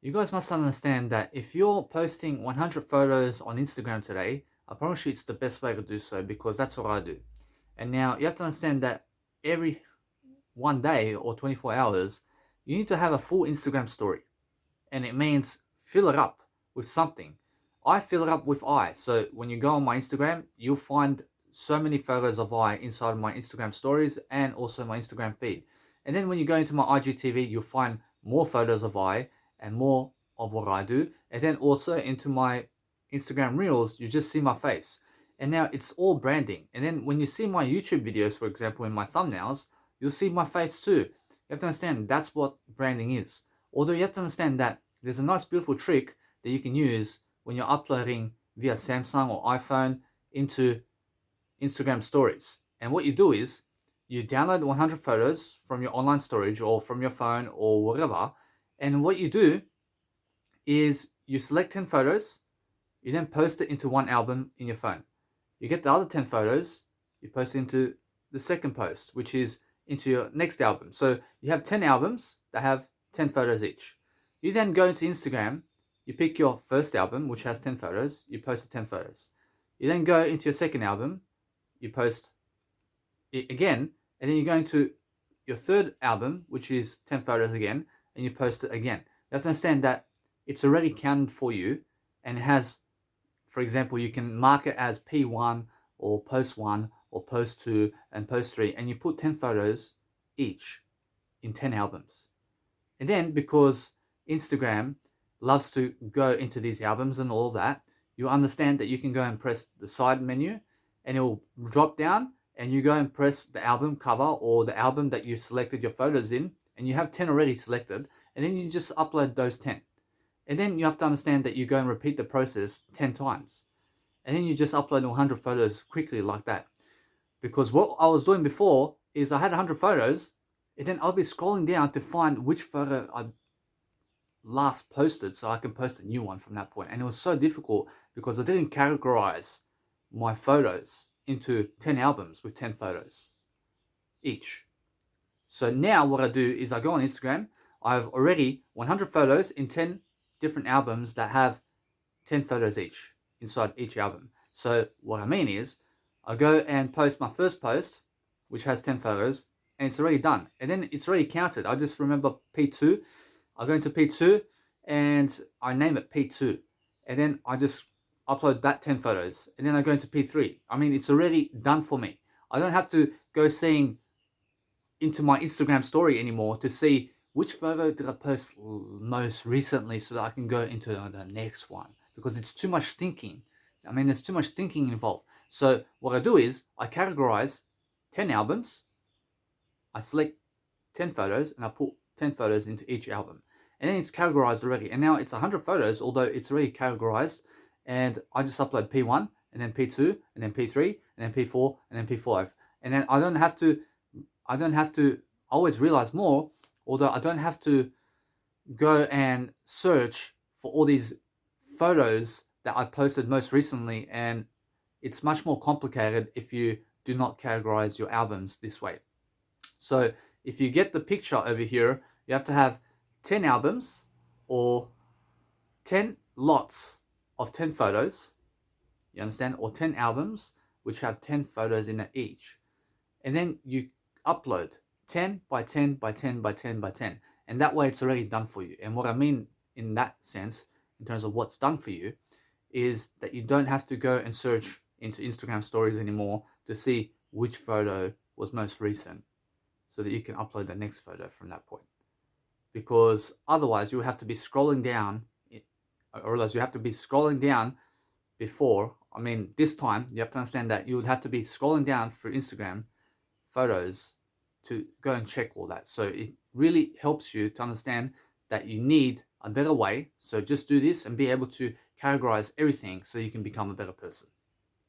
You guys must understand that if you're posting 100 photos on Instagram today, I promise you it's the best way to do so because that's what I do. And now you have to understand that every one day or 24 hours, you need to have a full Instagram story. And it means fill it up with something. I fill it up with I. So when you go on my Instagram, you'll find so many photos of I inside of my Instagram stories and also my Instagram feed. And then when you go into my IGTV, you'll find more photos of I and more of what I do. And then also into my Instagram Reels, you just see my face. And now it's all branding. And then when you see my YouTube videos, for example, in my thumbnails, you'll see my face too. You have to understand that's what branding is. Although you have to understand that there's a nice beautiful trick that you can use when you're uploading via Samsung or iPhone into Instagram stories. And what you do is you download 100 photos from your online storage or from your phone or whatever. And what you do is you select 10 photos, you then post it into one album in your phone. You get the other 10 photos, you post into the second post, which is into your next album. So you have 10 albums that have 10 photos each. You then go into Instagram, you pick your first album, which has 10 photos, you post the 10 photos. You then go into your second album, you post it again, and then you go into your third album, which is 10 photos again, and you post it again. You have to understand that it's already counted for you and it has, for example, you can mark it as P1 or post 1 or post 2 and post 3, and you put 10 photos each in 10 albums. And then because Instagram loves to go into these albums and all that, you understand that you can go and press the side menu and it will drop down and you go and press the album cover or the album that you selected your photos in, and you have 10 already selected, and then you just upload those 10. And then you have to understand that you go and repeat the process 10 times. And then you just upload 100 photos quickly like that. Because what I was doing before is I had 100 photos, and then I'll be scrolling down to find which photo I last posted so I can post a new one from that point. And it was so difficult because I didn't categorize my photos into 10 albums with 10 photos each. So now what I do is I go on Instagram, I have already 100 photos in 10 different albums that have 10 photos each inside each album. So what I mean is I go and post my first post, which has 10 photos, and it's already done. And then it's already counted. I just remember P2. I go into P2 and I name it P2. And then I just upload that 10 photos. And then I go into P3. I mean, it's already done for me. I don't have to go seeing into my Instagram story anymore to see which photo did I post most recently so that I can go into the next one, because it's too much thinking. I mean, there's too much thinking involved. So what I do is I categorize 10 albums, I select 10 photos, and I put 10 photos into each album. And then it's categorized already. And now it's 100 photos, although it's already categorized. And I just upload P1, and then P2, and then P3, and then P4, and then P5. And then I don't have to always realize more, although I don't have to go and search for all these photos that I posted most recently, and it's much more complicated if you do not categorize your albums this way. So if you get the picture over here, you have to have 10 albums or 10 lots of 10 photos, you understand, or 10 albums which have 10 photos in it each. And then you upload 10 by 10 by 10 by 10 by 10. And that way it's already done for you. And what I mean in that sense, in terms of what's done for you, is that you don't have to go and search into Instagram stories anymore to see which photo was most recent so that you can upload the next photo from that point. Because otherwise you have to be scrolling down, or else you have to be scrolling down before. I mean, this time you have to understand that you would have to be scrolling down through Instagram photos to go and check all that. So it really helps you to understand that you need a better way. So just do this and be able to categorize everything so you can become a better person.